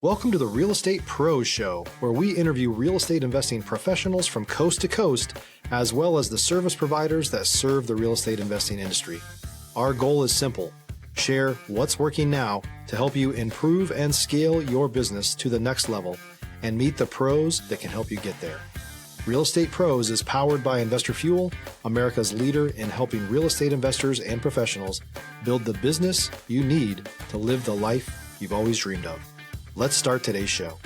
Welcome to the Real Estate Pros Show, where we interview real estate investing professionals from coast to coast, as well as the service providers that serve the real estate investing industry. Our goal is simple: share what's working now to help you improve and scale your business to the next level and meet the pros that can help you get there. Real Estate Pros is powered by Investor Fuel, America's leader in helping real estate investors and professionals build the business you need to live the life you've always dreamed of. Let's start today's show.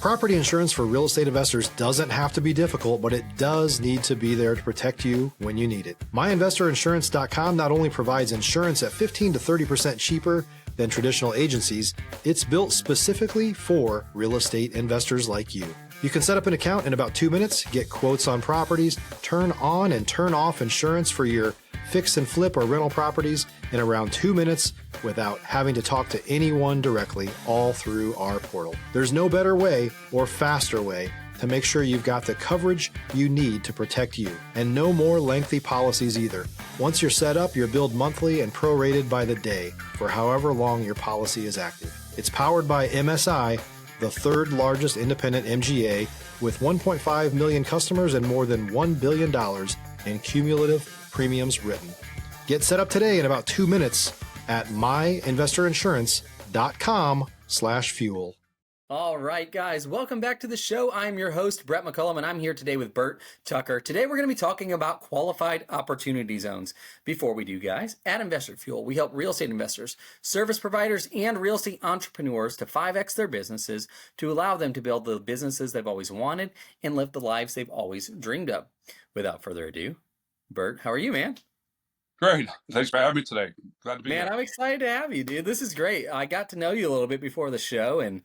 Property insurance for real estate investors doesn't have to be difficult, but it does need to be there to protect you when you need it. MyInvestorInsurance.com not only provides insurance at 15 to 30% cheaper than traditional agencies, it's built specifically for real estate investors like you. You can set up an account in about 2 minutes, get quotes on properties, turn on and turn off insurance for your fix and flip or rental properties in around 2 minutes without having to talk to anyone directly, all through our portal. There's no better way or faster way to make sure you've got the coverage you need to protect you, and no more lengthy policies either. Once you're set up, you're billed monthly and prorated by the day for however long your policy is active. It's powered by MSI, the third largest independent MGA, with 1.5 million customers and more than $1 billion in cumulative premiums written. Get set up today in about 2 minutes at myinvestorinsurance.com/fuel. All right, guys, welcome back to the show. I'm your host, Brett McCollum, and I'm here today with Bert Tucker. Today, we're going to be talking about qualified opportunity zones. Before we do, guys, at Investor Fuel, we help real estate investors, service providers, and real estate entrepreneurs to 5X their businesses to allow them to build the businesses they've always wanted and live the lives they've always dreamed of. Without further ado, Bert, how are you, man? Great. Thanks for having me today. Glad to be Man, here. I'm excited to have you, dude. This is great. I got to know you a little bit before the show, and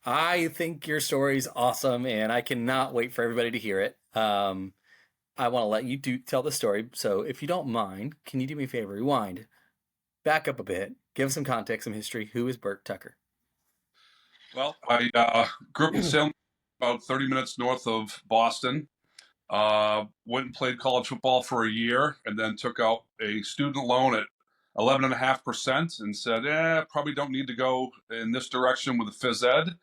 I think your story's awesome, and I cannot wait for everybody to hear it. I want to let you tell the story. So if you don't mind, can you do me a favor? Rewind, back up a bit, give us some context, some history. Who is Bert Tucker? Well, I grew up in Salem, about 30 minutes north of Boston. Went and played college football for a year, and then took out a student loan at 11.5% and said, probably don't need to go in this direction with a phys ed.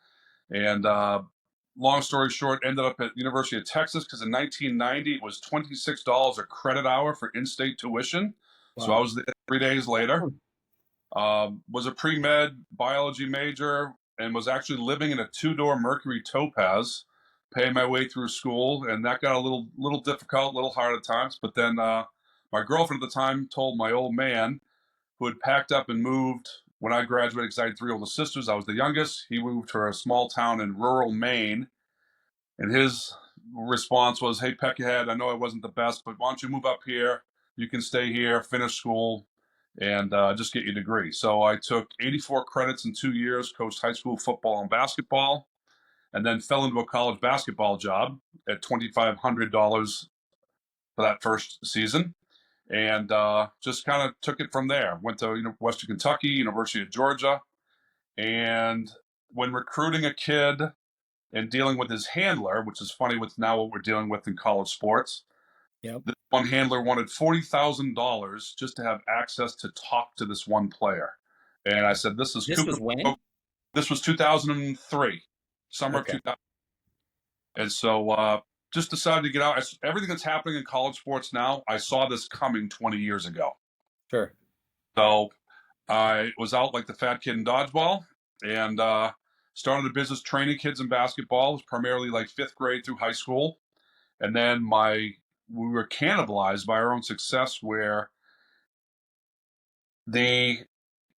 And long story short, ended up at University of Texas because in 1990 it was $26 a credit hour for in-state tuition. Wow. So I was there 3 days later. Was a pre-med biology major and was actually living in a 2-door Mercury Topaz, paying my way through school, and that got a little difficult, a little hard at times. But then my girlfriend at the time told my old man, who had packed up and moved when I graduated, because I had 3 older sisters. I was the youngest. He moved to a small town in rural Maine, and his response was, "Hey, Peckerhead, I know I wasn't the best, but why don't you move up here? You can stay here, finish school, and just get your degree." So I took 84 credits in 2 years, coached high school football and basketball, and then fell into a college basketball job at $2,500 for that first season. And just kind of took it from there. Went to Western Kentucky, University of Georgia. And when recruiting a kid and dealing with his handler, which is funny with now what we're dealing with in college sports, Yep. This one handler wanted $40,000 just to have access to talk to this one player. And I said, this is This was when? This was 2003, summer of 2000. And so just decided to get out. Everything that's happening in college sports now, I saw this coming 20 years ago. Sure. So I was out like the fat kid in dodgeball, and started a business training kids in basketball. It was primarily like 5th grade through high school. And then we were cannibalized by our own success, where the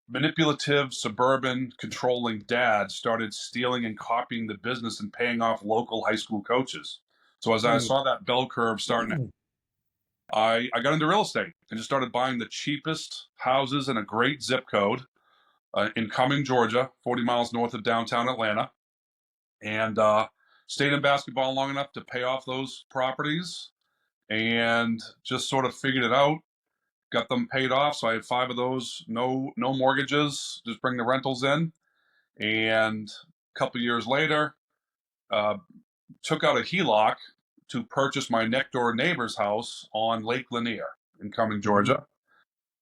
manipulative, suburban, controlling dad started stealing and copying the business and paying off local high school coaches. So as I saw that bell curve starting, I got into real estate and just started buying the cheapest houses in a great zip code in Cumming, Georgia, 40 miles north of downtown Atlanta, and stayed in basketball long enough to pay off those properties and just sort of figured it out, got them paid off. So I had 5 of those, no mortgages, just bring the rentals in. And a couple of years later, took out a HELOC to purchase my next door neighbor's house on Lake Lanier in Cumming, Georgia.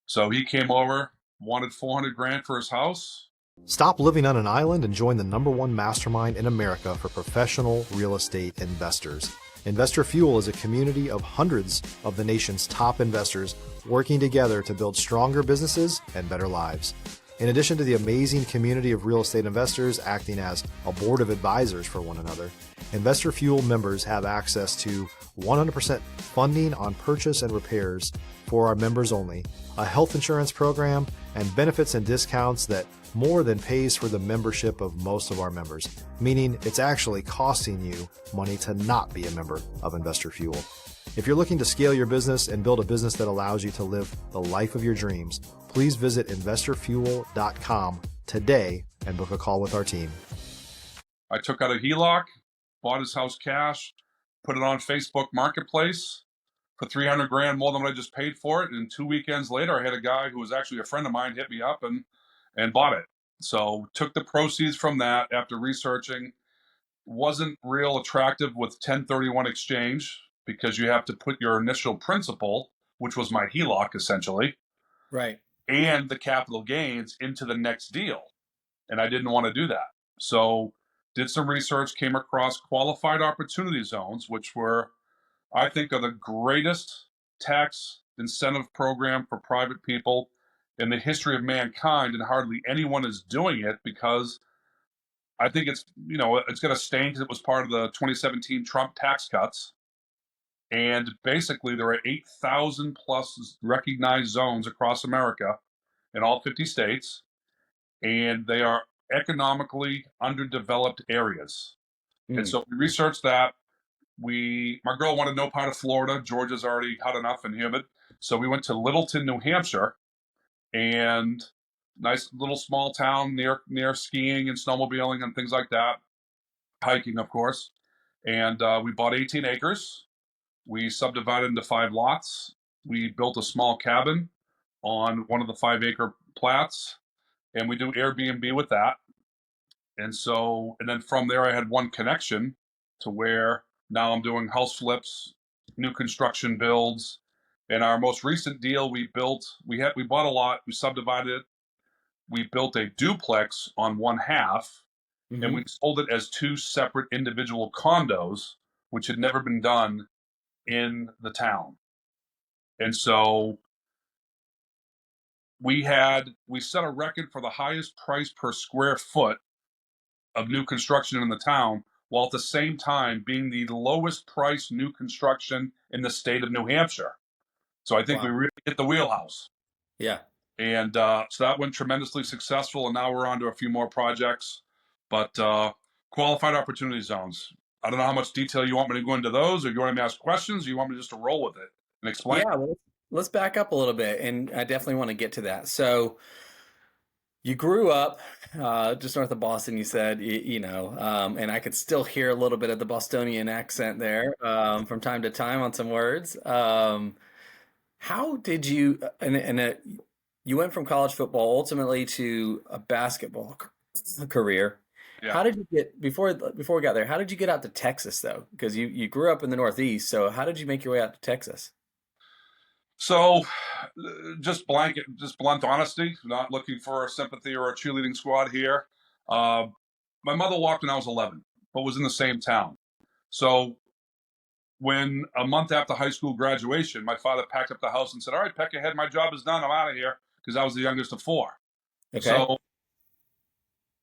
So he came over, wanted $400,000 for his house. Stop living on an island and join the #1 mastermind in America for professional real estate investors. Investor Fuel is a community of hundreds of the nation's top investors working together to build stronger businesses and better lives. In addition to the amazing community of real estate investors acting as a board of advisors for one another, Investor Fuel members have access to 100% funding on purchase and repairs for our members only, a health insurance program, and benefits and discounts that more than pays for the membership of most of our members, meaning it's actually costing you money to not be a member of Investor Fuel. If you're looking to scale your business and build a business that allows you to live the life of your dreams, please visit investorfuel.com today and book a call with our team. I took out a HELOC, bought his house cash, put it on Facebook Marketplace for $300,000 more than what I just paid for it. And 2 weekends later, I had a guy who was actually a friend of mine hit me up and bought it. So took the proceeds from that after researching. Wasn't real attractive with 1031 exchange because you have to put your initial principal, which was my HELOC essentially, Right. and the capital gains into the next deal. And I didn't want to do that. So did some research, came across qualified opportunity zones, which were, I think, are the greatest tax incentive program for private people in the history of mankind, and hardly anyone is doing it because I think it's got a stain because it was part of the 2017 Trump tax cuts. And basically, there are 8,000 plus recognized zones across America in all 50 states, and they are economically underdeveloped areas. And so we researched that. My girl wanted no part of Florida. Georgia's already hot enough and humid. So we went to Littleton, New Hampshire, and nice little small town near skiing and snowmobiling and things like that. Hiking, of course. And we bought 18 acres. We subdivided into 5 lots. We built a small cabin on one of the 5-acre plats, and we do Airbnb with that. And then from there, I had one connection to where now I'm doing house flips, new construction builds. And our most recent deal we bought a lot, we subdivided it. We built a duplex on one half, and we sold it as 2 separate individual condos, which had never been done in the town. And so we set a record for the highest price per square foot of new construction in the town, while at the same time being the lowest price new construction in the state of New Hampshire. So I think we really hit the wheelhouse. Yeah. And so that went tremendously successful, and now we're on to a few more projects. But qualified opportunity zones. I don't know how much detail you want me to go into those, or you want me to ask questions, or you want me just to roll with it and explain? Yeah, well, let's back up a little bit, and I definitely want to get to that. So you grew up just north of Boston, you said, and I could still hear a little bit of the Bostonian accent there from time to time on some words. How did you, you went from college football ultimately to a basketball career. Yeah. How did you get, before we got there, how did you get out to Texas though? Because you grew up in the Northeast, so how did you make your way out to Texas? So just blunt honesty, not looking for sympathy or a cheerleading squad here. My mother walked when I was 11, but was in the same town. So when a month after high school graduation, my father packed up the house and said, "All right, peck ahead, my job is done, I'm out of here," because I was the youngest of 4. Okay. So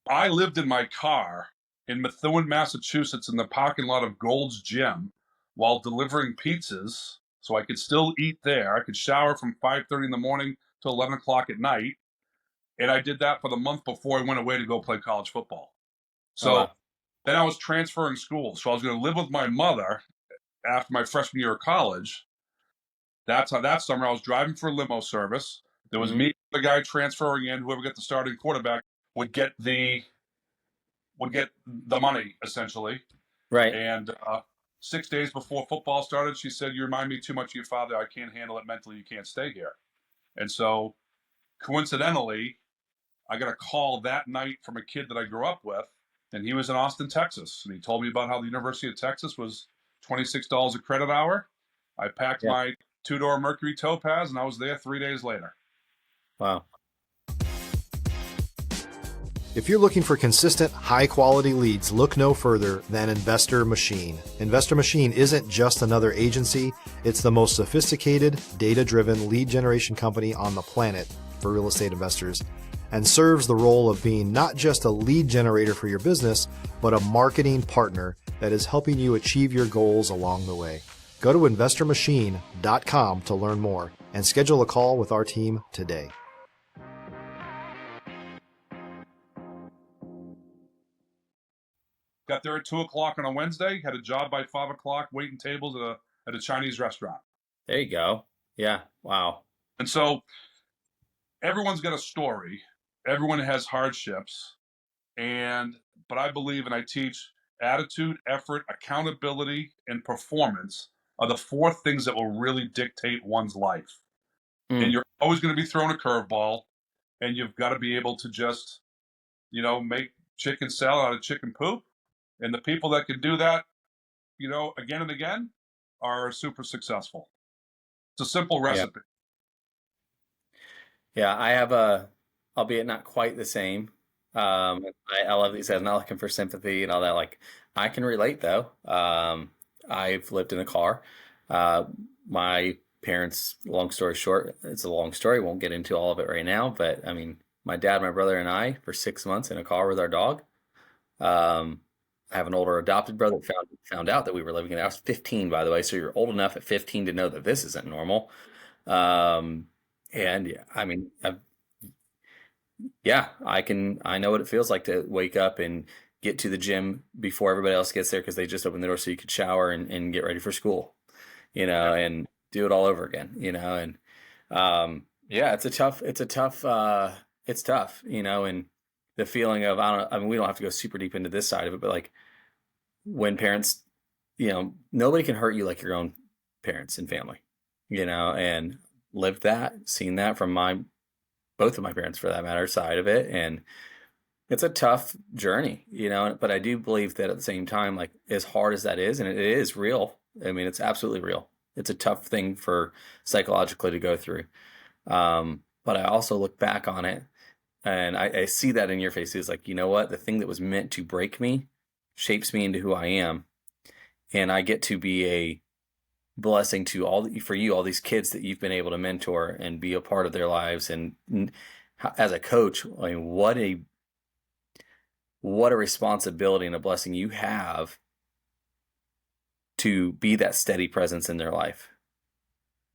I lived in my car in Methuen, Massachusetts, in the parking lot of Gold's Gym while delivering pizzas, so I could still eat there. I could shower from 5:30 in the morning to 11 o'clock at night. And I did that for the month before I went away to go play college football. So then I was transferring schools. So I was going to live with my mother after my freshman year of college. That summer I was driving for a limo service. There was me, the guy transferring in. Whoever got the starting quarterback would get the money, essentially. Right. And 6 days before football started, she said, "You remind me too much of your father. I can't handle it mentally. You can't stay here." And so coincidentally, I got a call that night from a kid that I grew up with, and he was in Austin, Texas. And he told me about how the University of Texas was $26 a credit hour. I packed my 2-door Mercury Topaz, and I was there 3 days later. Wow. If you're looking for consistent, high-quality leads, look no further than Investor Machine. Investor Machine isn't just another agency. It's the most sophisticated, data-driven lead generation company on the planet for real estate investors, and serves the role of being not just a lead generator for your business, but a marketing partner that is helping you achieve your goals along the way. Go to investormachine.com to learn more and schedule a call with our team today. Got there at 2:00 on a Wednesday, had a job by 5:00, waiting tables at a Chinese restaurant. There you go. Yeah. Wow. And so everyone's got a story. Everyone has hardships. But I believe and I teach attitude, effort, accountability, and performance are the four things that will really dictate one's life. And you're always going to be thrown a curveball, and you've got to be able to just, make chicken salad out of chicken poop. And the people that can do that, again and again, are super successful. It's a simple recipe. Yeah, I have albeit not quite the same. I love that you said I'm not looking for sympathy and all that. Like, I can relate though. I've lived in a car. My parents, long story short, it's a long story. Won't get into all of it right now. But I mean, my dad, my brother, and I for 6 months in a car with our dog. I have an older adopted brother that found out that we were living in. I was 15, by the way, so you're old enough at 15 to know that this isn't normal. And yeah, I mean, I know what it feels like to wake up and get to the gym before everybody else gets there because they just opened the door so you could shower and get ready for school, and do it all over again, and yeah, it's tough, and the feeling of, we don't have to go super deep into this side of it, but like when parents, nobody can hurt you like your own parents and family, and lived that, seen that from both of my parents for that matter side of it. And it's a tough journey, but I do believe that at the same time, like as hard as that is, and it is real. I mean, it's absolutely real. It's a tough thing for psychologically to go through. But I also look back on it and I see that in your face. It's like, you know what? The thing that was meant to break me shapes me into who I am. And I get to be a blessing to all these kids that you've been able to mentor and be a part of their lives. And as a coach, I mean, what a responsibility and a blessing you have to be that steady presence in their life.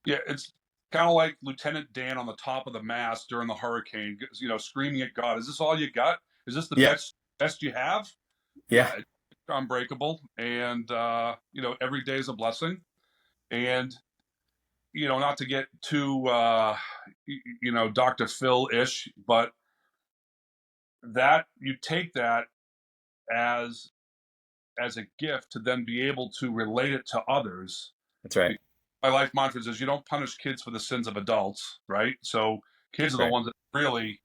Yeah, it's kind of like Lieutenant Dan on the top of the mast during the hurricane, screaming at God, "Is this all you got? Is this the best you have?" Yeah. It's unbreakable. And, every day is a blessing. And, not to get too, Dr. Phil-ish, but that you take that as a gift to then be able to relate it to others. That's right. My life mantra is you don't punish kids for the sins of adults, right? So kids are the ones that really,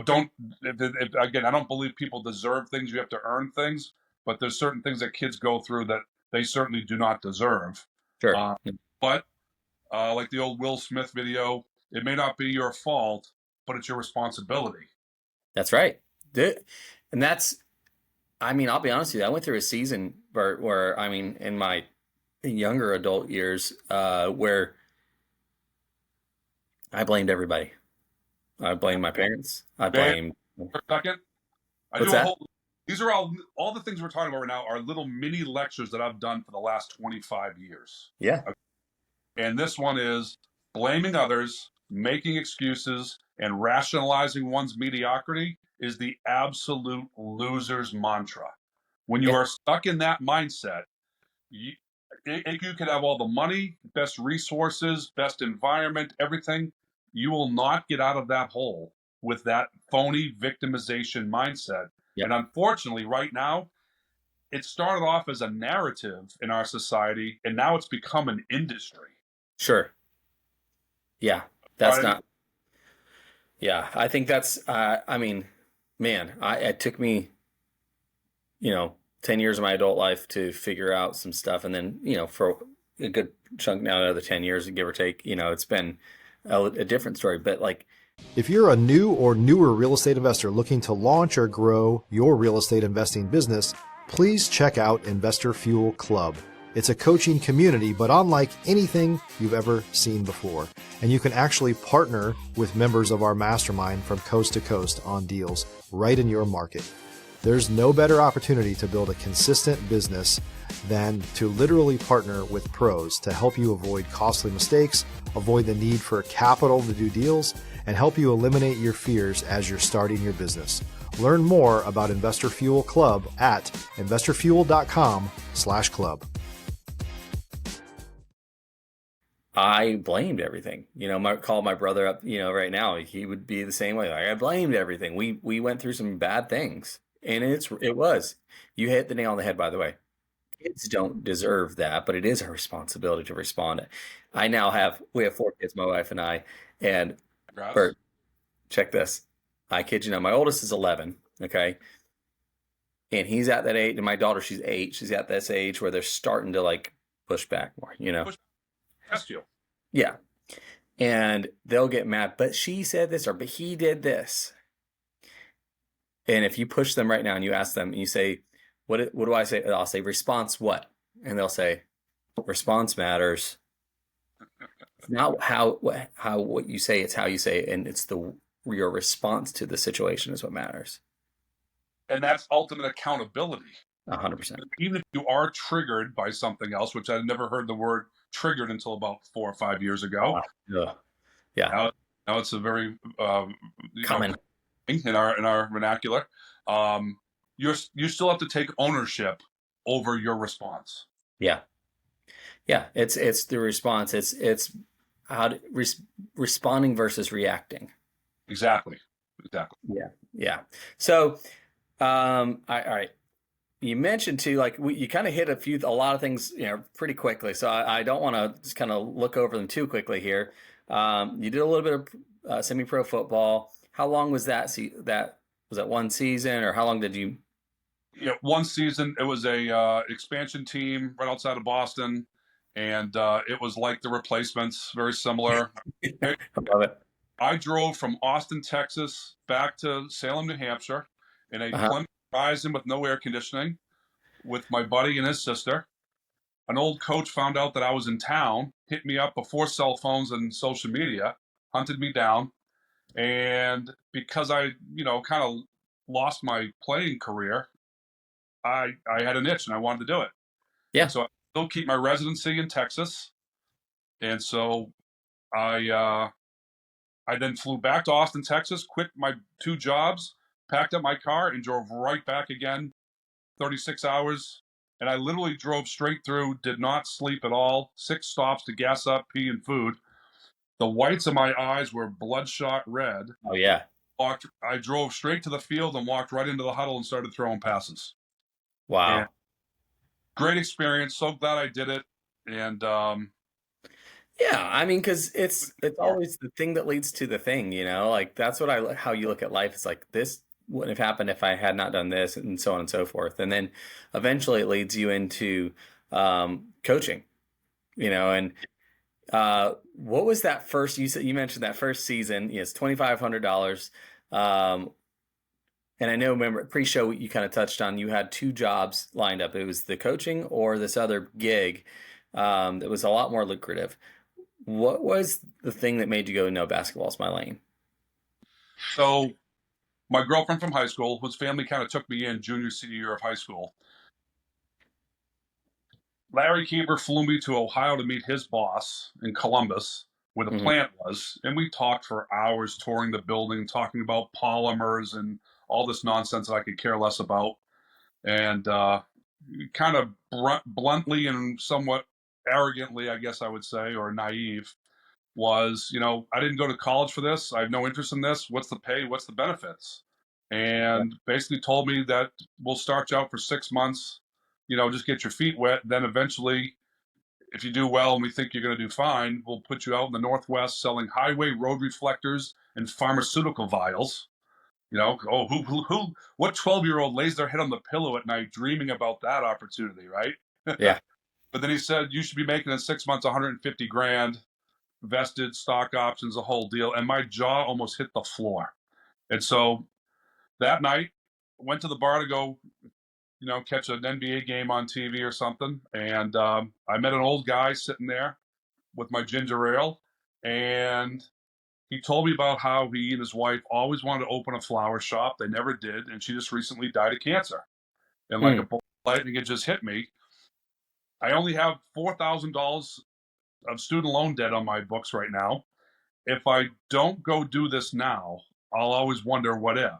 don't, again, I don't believe people deserve things. You have to earn things, but there's certain things that kids go through that they certainly do not deserve. Sure. But like the old Will Smith video, it may not be your fault, but it's your responsibility. That's right. And I'll be honest with you, I went through a season, Bert, where, in my younger adult years, where I blamed everybody. I blamed my parents. I blamed. For a second. What's that? These are all the things we're talking about right now are little mini lectures that I've done for the last 25 years. Yeah. Okay. And this one is blaming others, making excuses, and rationalizing one's mediocrity is the absolute loser's mantra. When you are stuck in that mindset, you could have all the money, best resources, best environment, everything. You will not get out of that hole with that phony victimization mindset. Yep. And unfortunately, right now, it started off as a narrative in our society, and now it's become an industry. Sure. Yeah, that's not. Yeah, I think that's. It took me, 10 years of my adult life to figure out some stuff, and then for a good chunk now, another 10 years, give or take. It's been a different story, but like If you're a new or newer real estate investor looking to launch or grow your real estate investing business, please check out Investor Fuel Club. It's a coaching community, but unlike anything you've ever seen before. And you can actually partner with members of our mastermind from coast to coast on deals right in your market. There's no better opportunity to build a consistent business than to literally partner with pros to help you avoid costly mistakes, avoid the need for capital to do deals, and help you eliminate your fears as you're starting your business. Learn more about Investor Fuel Club at investorfuel.com/club. I blamed everything. Call my brother up, right now, he would be the same way. Like, I blamed everything. We went through some bad things, and you hit the nail on the head, by the way. Kids don't deserve that, but it is our responsibility to respond. We have 4 kids, my wife and I, and Congrats. Bert, check this. I kid you not, my oldest is 11, okay? And he's at that age, and my daughter, she's 8. She's at this age where they're starting to like push back more, Test you. Yeah. And they'll get mad, but she said this, but he did this. And if you push them right now and you ask them, and you say, what do I say? I'll say, response what? And they'll say, response matters. It's not what you say, it's how you say it. And it's your response to the situation is what matters. And that's ultimate accountability. 100%. Even if you are triggered by something else, which I never heard the word triggered until about 4 or 5 years ago. Yeah. Now it's a very common in our vernacular. You still have to take ownership over your response. Yeah. It's the response. It's how responding versus reacting. Exactly. Yeah. So, all right. You mentioned too, like you kind of hit a lot of things, pretty quickly. So I don't want to just kind of look over them too quickly here. You did a little bit of semi-pro football. How long was that? Was that one season, or how long did you? Yeah, one season. It was a expansion team right outside of Boston, and it was like the Replacements, very similar. I love it. I drove from Austin, Texas, back to Salem, New Hampshire, in a Plymouth Horizon with no air conditioning, with my buddy and his sister. An old coach found out that I was in town, hit me up before cell phones and social media, hunted me down, and because I, kind of lost my playing career, I had an itch and I wanted to do it. Yeah. So I still keep my residency in Texas, and so I then flew back to Austin, Texas, quit my 2 jobs, packed up my car, and drove right back again, 36 hours. And I literally drove straight through, did not sleep at all, 6 stops to gas up, pee, and food. The whites of my eyes were bloodshot red. Oh, yeah. I drove straight to the field and walked right into the huddle and started throwing passes. Wow. And great experience. So glad I did it. And yeah, I mean, because it's always the thing that leads to the thing, like that's how you look at life. It's like, this wouldn't have happened if I had not done this, and so on and so forth. And then eventually it leads you into coaching, and what was that first, you mentioned that first season, yes, $2,500. And I know, remember pre-show you kind of touched on, you had 2 jobs lined up. It was the coaching or this other gig that was a lot more lucrative. What was the thing that made you go, no, basketball's my lane? So my girlfriend from high school, whose family kind of took me in junior, senior year of high school, Larry Keeper flew me to Ohio to meet his boss in Columbus, where the plant was. And we talked for hours touring the building, talking about polymers and all this nonsense that I could care less about. And kind of bluntly and somewhat arrogantly, I guess I would say, or naive, was, I didn't go to college for this. I have no interest in this. What's the pay? What's the benefits? And basically told me that we'll start you out for 6 months, just get your feet wet. Then eventually, if you do well and we think you're going to do fine, we'll put you out in the Northwest selling highway road reflectors and pharmaceutical vials. What 12-year-old lays their head on the pillow at night dreaming about that opportunity, right? Yeah. But then he said, you should be making in 6 months $150,000. vested stock options, the whole deal. And my jaw almost hit the floor. And so that night, went to the bar to go, catch an NBA game on TV or something. And I met an old guy sitting there with my ginger ale. And he told me about how he and his wife always wanted to open a flower shop. They never did. And she just recently died of cancer. And like a bolt of lightning, it just hit me. I only have $4,000 of student loan debt on my books right now. If I don't go do this now, I'll always wonder what if.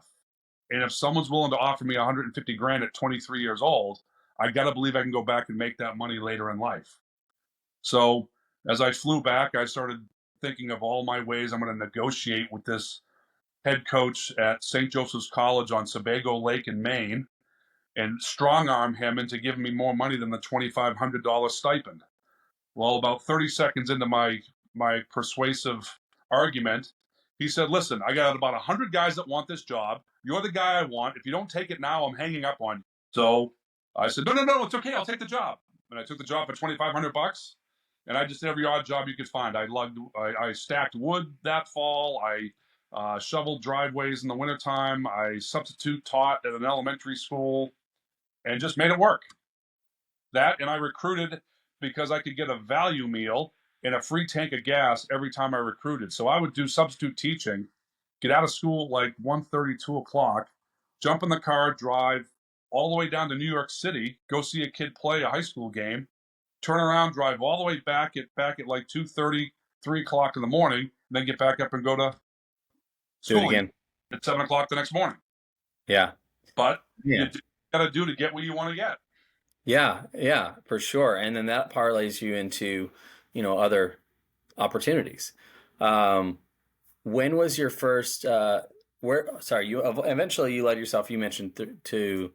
And if someone's willing to offer me 150 grand at 23 years old, I got to believe I can go back and make that money later in life. So as I flew back, I started thinking of all my ways I'm going to negotiate with this head coach at St. Joseph's College on Sebago Lake in Maine and strong arm him into giving me more money than the $2,500 stipend. Well, about 30 seconds into my persuasive argument, he said, listen, I got about 100 guys that want this job. You're the guy I want. If you don't take it now, I'm hanging up on you. So I said, no, it's okay. I'll take the job. And I took the job for $2,500. And I just did every odd job you could find. I stacked wood that fall. I shoveled driveways in the wintertime. I substitute taught at an elementary school and just made it work. That, and I recruited because I could get a value meal and a free tank of gas every time I recruited. So I would do substitute teaching, get out of school like 1:30, 2 o'clock, jump in the car, drive all the way down to New York City, go see a kid play a high school game, turn around, drive all the way back at like 2:30, 3 o'clock in the morning, and then get back up and go to school again at 7 o'clock the next morning. Yeah. But you got to do to get what you want to get. Yeah, for sure. And then that parlays you into, other opportunities. When was your first, eventually you led yourself, you mentioned to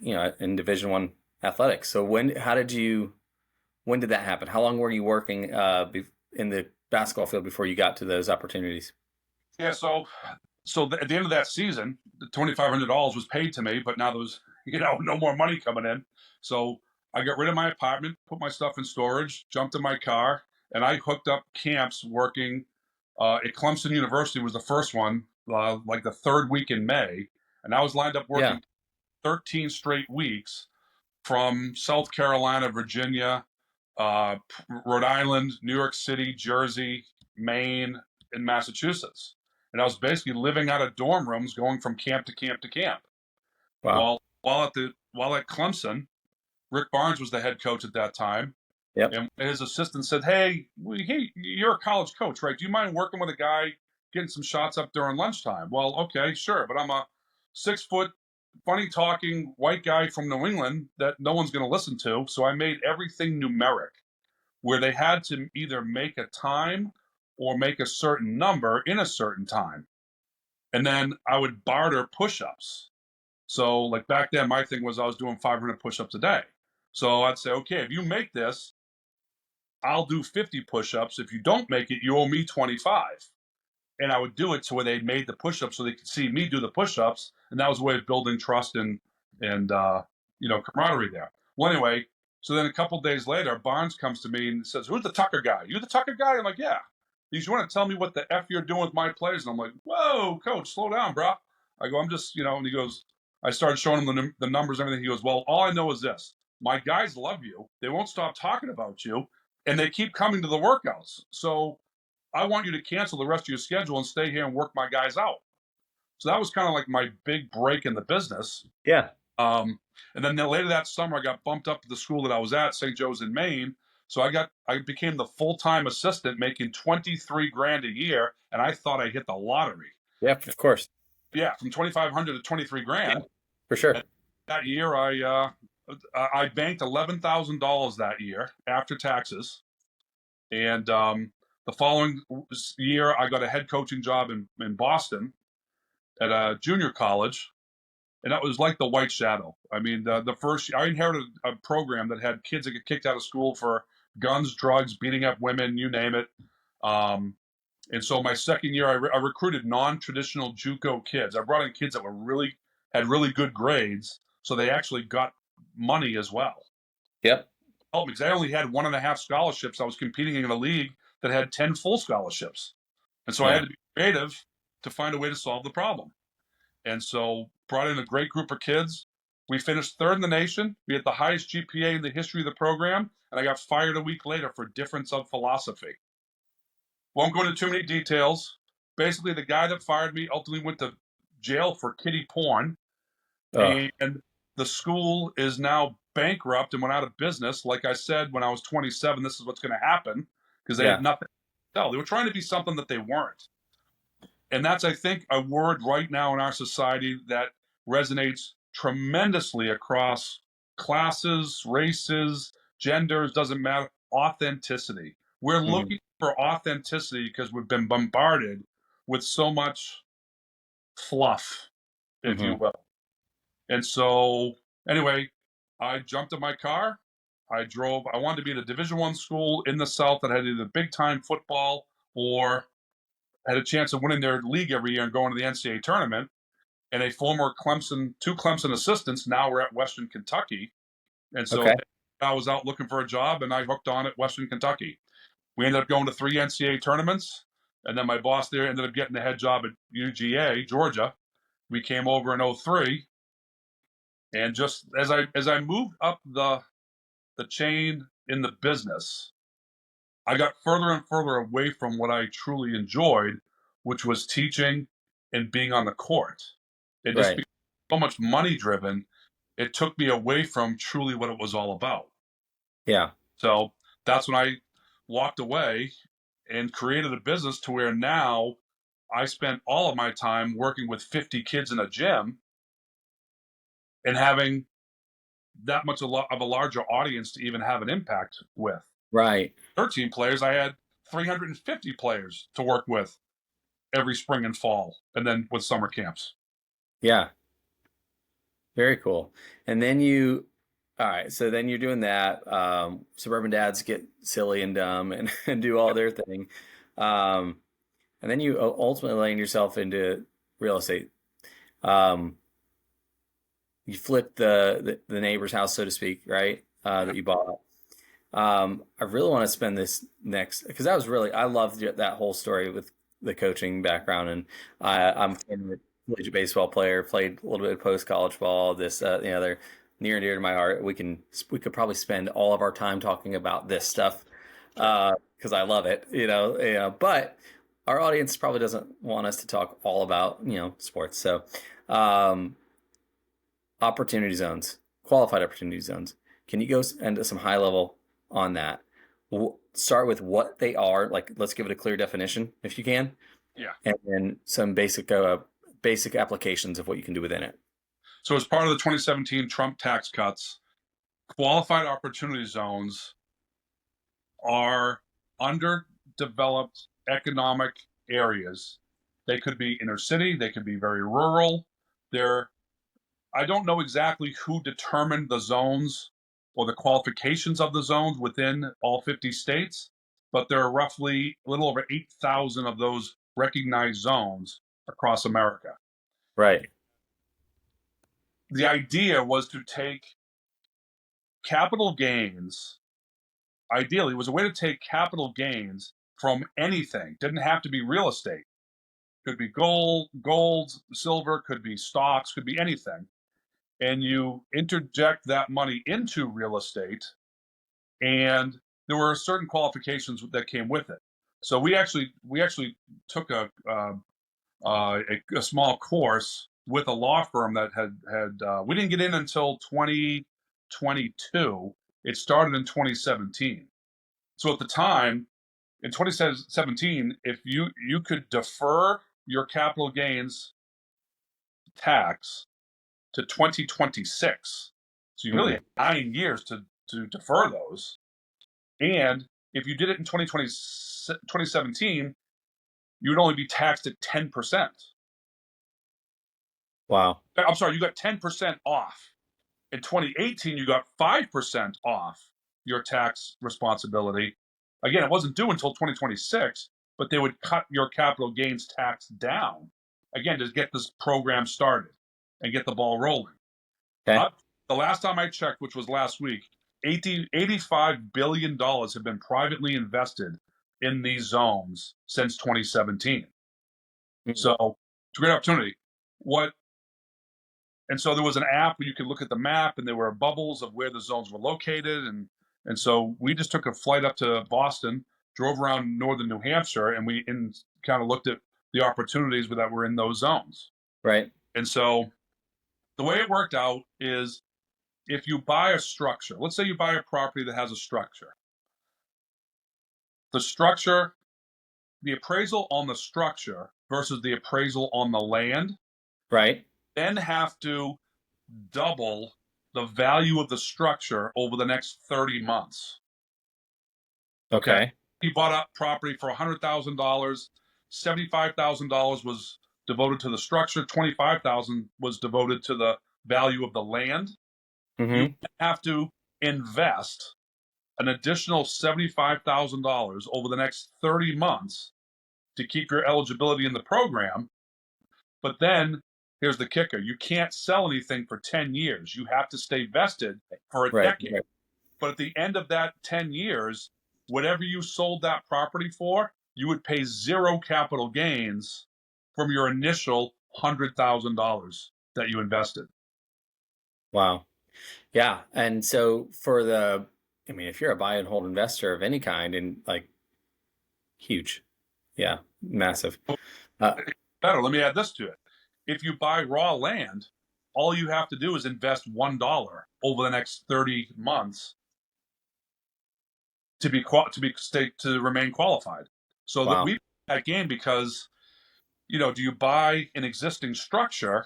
in Division I athletics. So when did that happen? How long were you working in the basketball field before you got to those opportunities? Yeah. So at the end of that season, the $2,500 was paid to me, but now there was, no more money coming in. So I got rid of my apartment, put my stuff in storage, jumped in my car, and I hooked up camps working at Clemson University was the first one, like the third week in May. And I was lined up working 13 straight weeks from South Carolina, Virginia, Rhode Island, New York City, Jersey, Maine, and Massachusetts. And I was basically living out of dorm rooms going from camp to camp to camp. Wow. While at Clemson, Rick Barnes was the head coach at that time. Yep. And his assistant said, hey, you're a college coach, right? Do you mind working with a guy getting some shots up during lunchtime? Well, okay, sure. But I'm a 6-foot, funny-talking white guy from New England that no one's going to listen to. So I made everything numeric, where they had to either make a time or make a certain number in a certain time. And then I would barter push-ups. So like back then, my thing was I was doing 500 push-ups a day. So I'd say, okay, if you make this, I'll do 50 push-ups. If you don't make it, you owe me 25. And I would do it to where they made the push-ups so they could see me do the push-ups. And that was a way of building trust and camaraderie there. Well, anyway, so then a couple days later, Barnes comes to me and says, who's the Tucker guy? You the Tucker guy? I'm like, yeah. He says, you want to tell me what the F you're doing with my players? And I'm like, whoa, coach, slow down, bro. I go, I'm just, and he goes, I started showing him the numbers and everything. He goes, well, all I know is this. My guys love you. They won't stop talking about you. And they keep coming to the workouts. So I want you to cancel the rest of your schedule and stay here and work my guys out. So that was kind of like my big break in the business. Yeah. And then later that summer, I got bumped up to the school that I was at, St. Joe's in Maine. So I became the full-time assistant making $23,000 a year. And I thought I hit the lottery. Yeah, of course. Yeah. From $2,500 to $23,000. Yeah, for sure. And that year, I banked $11,000 that year after taxes. And the following year, I got a head coaching job in Boston at a junior college. And that was like the white shadow. I mean, the first year, I inherited a program that had kids that get kicked out of school for guns, drugs, beating up women, you name it. And so my second year, I recruited non-traditional JUCO kids. I brought in kids that had really good grades, so they actually got money as well. Yep. Because I only had 1.5 scholarships. I was competing in a league that had 10 full scholarships. And so I had to be creative to find a way to solve the problem. And so brought in a great group of kids. We finished third in the nation. We had the highest GPA in the history of the program. And I got fired a week later for difference of philosophy. Won't go into too many details. Basically, the guy that fired me ultimately went to jail for kiddie porn. And the school is now bankrupt and went out of business. Like I said, when I was 27, this is what's going to happen, because they had nothing to sell. They were trying to be something that they weren't. And that's, I think, a word right now in our society that resonates tremendously across classes, races, genders, doesn't matter. Authenticity. We're looking for authenticity because we've been bombarded with so much fluff, if you will. And so, anyway, I jumped in my car. I wanted to be at a Division I school in the South that had either big-time football or had a chance of winning their league every year and going to the NCAA tournament. And two Clemson assistants now were at Western Kentucky. And so I was out looking for a job, and I hooked on at Western Kentucky. We ended up going to 3 NCAA tournaments, and then my boss there ended up getting the head job at UGA, Georgia. We came over in 2003. And just as I moved up the chain in the business, I got further and further away from what I truly enjoyed, which was teaching and being on the court. It just became so much money driven. It took me away from truly what it was all about. Yeah. So that's when I walked away and created a business to where now I spent all of my time working with 50 kids in a gym and having that much of a larger audience to even have an impact with. Right. 13 players, I had 350 players to work with every spring and fall, and then with summer camps. Yeah. Very cool. And then all right, so then you're doing that. Suburban dads get silly and dumb and do all their thing. And then you ultimately land yourself into real estate. You flipped the neighbor's house, so to speak, right? That you bought. I really want to spend this next, because I loved that whole story with the coaching background, and I'm a collegiate baseball player, played a little bit of post college ball. They're near and dear to my heart. We could probably spend all of our time talking about this stuff because I love it, But our audience probably doesn't want us to talk all about sports. So, opportunity zones, qualified opportunity zones. Can you go into some high level on that? We'll start with what they are. Like, let's give it a clear definition if you can. Yeah. And then some basic applications of what you can do within it. So as part of the 2017 Trump tax cuts, qualified opportunity zones are underdeveloped economic areas. They could be inner city. They could be very rural. I don't know exactly who determined the zones or the qualifications of the zones within all 50 states, but there are roughly a little over 8,000 of those recognized zones across America. Right. The idea was to take capital gains. Ideally, it was a way to take capital gains from anything. Didn't have to be real estate. Could be gold, silver, could be stocks, could be anything. And you interject that money into real estate, and there were certain qualifications that came with it. So we actually took a small course with a law firm that had we didn't get in until 2022. It started in 2017. So at the time, in 2017, if you could defer your capital gains tax to 2026. So you really had 9 years to defer those. And if you did it in 2017, you would only be taxed at 10%. Wow. I'm sorry, you got 10% off. In 2018, you got 5% off your tax responsibility. Again, it wasn't due until 2026, but they would cut your capital gains tax down, again, to get this program started and get the ball rolling. Okay. The last time I checked, which was last week, $85 billion have been privately invested in these zones since 2017. Mhm. So it's a great opportunity. And so there was an app where you could look at the map, and there were bubbles of where the zones were located, and so we just took a flight up to Boston, drove around northern New Hampshire, and we kind of looked at the opportunities that were in those zones. Right. And so the way it worked out is, if you buy a structure, let's say you buy a property that has a structure, the appraisal on the structure versus the appraisal on the land Right. then have to double the value of the structure over the next 30 months. Okay. Okay. He bought up property for $100,000. $75,000 was devoted to the structure. $25,000 was devoted to the value of the land. You Mm-hmm. have to invest an additional $75,000 over the next 30 months to keep your eligibility in the program. But then here's the kicker: you can't sell anything for 10 years. You have to stay vested for a Right. decade. Right. But at the end of that 10 years, whatever you sold that property for, you would pay zero capital gains from your initial $100,000 that you invested. Wow. Yeah. And so I mean, if you're a buy and hold investor of any kind, and like huge, yeah, massive. Better, let me add this to it. If you buy raw land, all you have to do is invest $1 over the next 30 months to remain qualified. So that Wow. we that game because, do you buy an existing structure?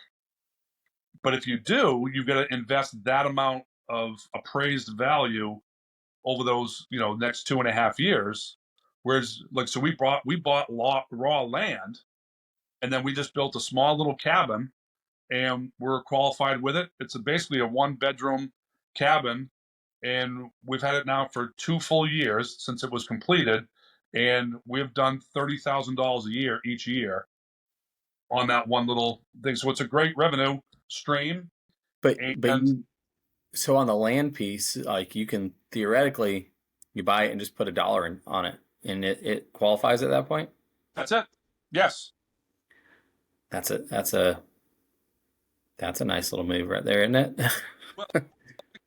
But if you do, you've got to invest that amount of appraised value over those, next 2.5 years. Whereas, so we bought raw land, and then we just built a small little cabin, and we're qualified with it. It's basically a 1-bedroom cabin, and we've had it now for 2 full years since it was completed, and we've done $30,000 a year each year on that one little thing. So it's a great revenue stream. But And so on the land piece, like you can theoretically you buy it and just put $1 on it, and it qualifies at that point. that's it. Yes. That's a nice little move right there, isn't it? Well, think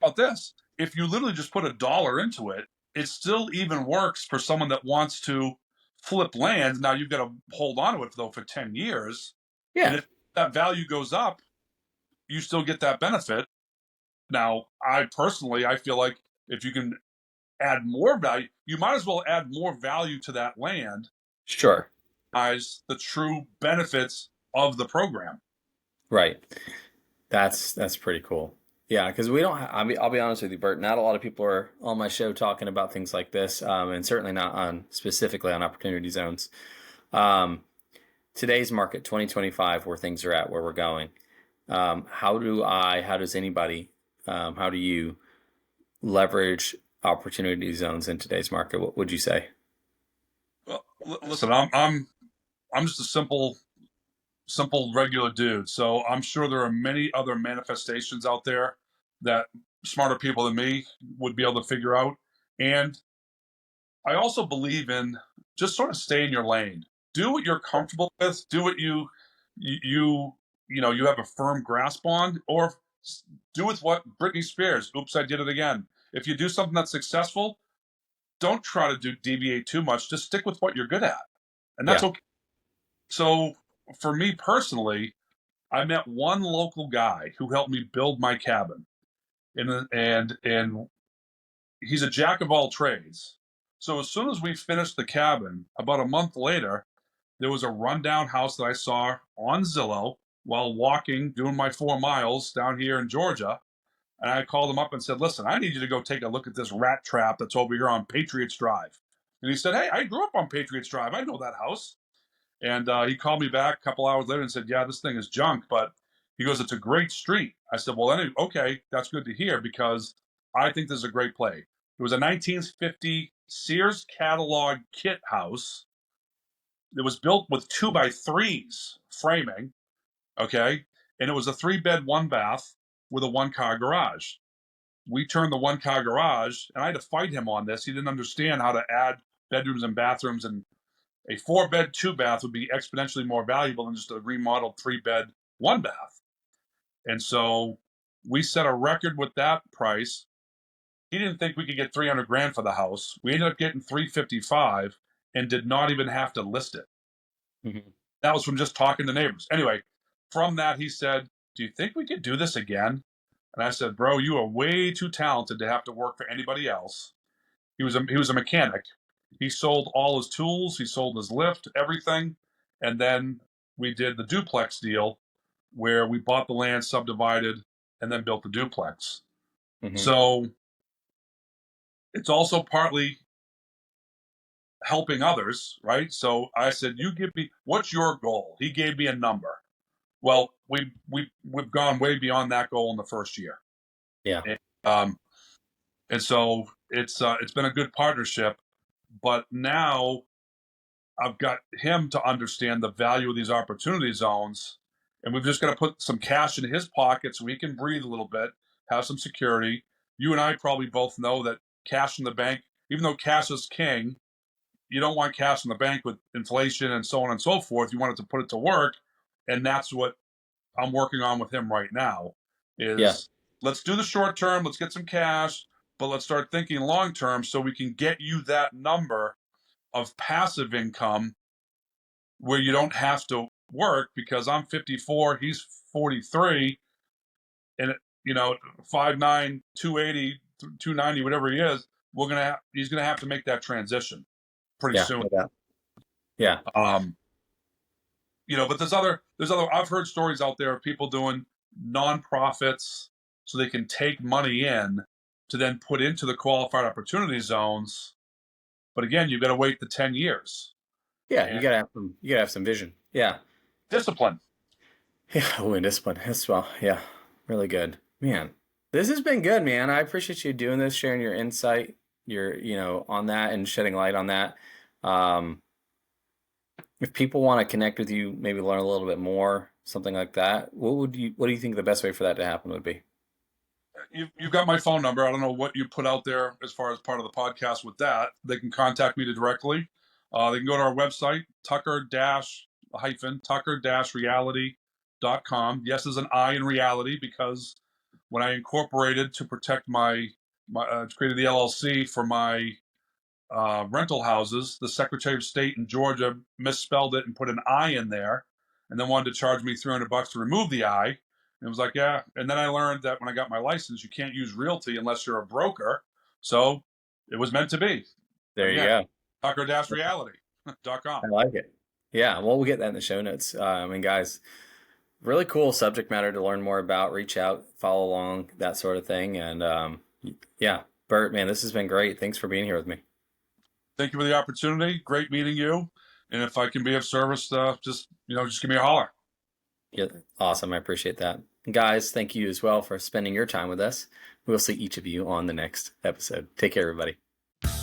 about this. If you literally just put $1 into it, it still even works for someone that wants to flip land. Now you've got to hold on to it though for 10 years. And Yeah. if that value goes up, you still get that benefit. Now, I feel like if you can add more value, you might as well add more value to that land Sure. as the true benefits of the program. Right. That's pretty cool. Yeah, because we don't. I mean, I'll be honest with you, Bert. Not a lot of people are on my show talking about things like this, and certainly not on specifically on opportunity zones. Um, Today's market, 2025, where things are at, where we're going. How does anybody, how do you leverage opportunity zones in today's market? What would you say? Well, listen, I'm just a simple regular dude. So I'm sure there are many other manifestations out there that smarter people than me would be able to figure out. And I also believe in just sort of stay in your lane. Do what you're comfortable with. Do what you have a firm grasp on, or do with what Britney Spears. Oops, I did it again. If you do something that's successful, don't try to deviate too much. Just stick with what you're good at, and that's Yeah. okay. So for me personally, I met one local guy who helped me build my cabin, and he's a jack of all trades. So as soon as we finished the cabin, about a month later, there was a rundown house that I saw on Zillow while walking, doing my 4 miles down here in Georgia. And I called him up and said, listen, I need you to go take a look at this rat trap that's over here on Patriots Drive. And he said, hey, I grew up on Patriots Drive. I know that house. And he called me back a couple hours later and said, yeah, this thing is junk, but he goes, it's a great street. I said, well, anyway, okay, that's good to hear because I think this is a great play. It was a 1950 Sears catalog kit house. It was built with 2x3s framing, okay? And it was a 3-bed, 1-bath with a 1-car garage. We turned the 1-car garage, and I had to fight him on this. He didn't understand how to add bedrooms and bathrooms, and a 4-bed, 2-bath would be exponentially more valuable than just a remodeled 3-bed, 1-bath. And so we set a record with that price. He didn't think we could get $300,000 for the house. We ended up getting $355,000 and did not even have to list it. Mm-hmm. That was from just talking to neighbors. Anyway, from that, he said, "Do you think we could do this again?" And I said, "Bro, you are way too talented to have to work for anybody else." He was a mechanic. He sold all his tools. He sold his lift, everything. And then we did the duplex deal where we bought the land, subdivided, and then built the duplex. Mm-hmm. So it's also partly helping others, right? So I said, "You give me, what's your goal?" He gave me a number. Well, we've gone way beyond that goal in the first year. Yeah. And so it's been a good partnership, but now I've got him to understand the value of these opportunity zones, and we've just got to put some cash in his pocket so he can breathe a little bit, have some security. You and I probably both know that cash in the bank, even though cash is king, you don't want cash in the bank with inflation and so on and so forth. You want it to put it to work. And that's what I'm working on with him right now is let's do the short term. Let's get some cash, but let's start thinking long term so we can get you that number of passive income where you don't have to work, because I'm 54, he's 43, and 5'9", 280, 290, whatever he is, he's gonna have to make that transition pretty soon. Yeah. But there's other I've heard stories out there of people doing nonprofits so they can take money in to then put into the qualified opportunity zones. But again, you've got to wait the 10 years. Yeah, you gotta have some vision. Yeah. Discipline. Yeah, and discipline as well. Yeah. Really good. Man, this has been good, man. I appreciate you doing this, sharing your insight, on that and shedding light on that. If people want to connect with you, maybe learn a little bit more, something like that, what do you think the best way for that to happen would be? You've got my phone number. I don't know what you put out there as far as part of the podcast with that. They can contact me directly. They can go to our website, tucker-reality.com. Yes, there's an I in reality, because when I incorporated to protect my created the LLC for my rental houses, the Secretary of State in Georgia misspelled it and put an I in there, and then wanted to charge me $300 to remove the I. And it was like, yeah. And then I learned that when I got my license, you can't use realty unless you're a broker. So it was meant to be. There you go. Tucker-reality.com. I like it. Yeah. Well, we'll get that in the show notes. Guys, really cool subject matter to learn more about. Reach out, follow along, that sort of thing. And Bert, man, this has been great. Thanks for being here with me. Thank you for the opportunity. Great meeting you. And if I can be of service, just give me a holler. Yeah, awesome. I appreciate that. Guys, thank you as well for spending your time with us. We'll see each of you on the next episode. Take care, everybody.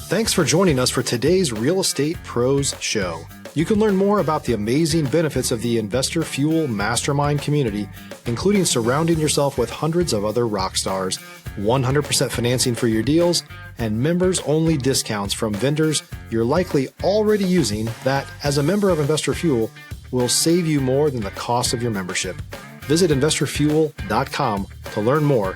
Thanks for joining us for today's Real Estate Pros Show. You can learn more about the amazing benefits of the Investor Fuel Mastermind community, including surrounding yourself with hundreds of other rock stars, 100% financing for your deals, and members-only discounts from vendors you're likely already using that, as a member of Investor Fuel, will save you more than the cost of your membership. Visit investorfuel.com to learn more.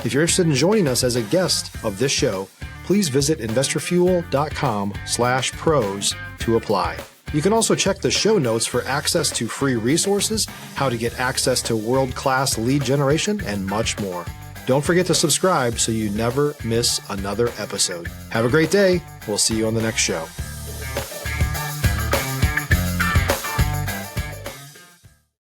If you're interested in joining us as a guest of this show, please visit investorfuel.com/pros to apply. You can also check the show notes for access to free resources, how to get access to world-class lead generation, and much more. Don't forget to subscribe so you never miss another episode. Have a great day. We'll see you on the next show.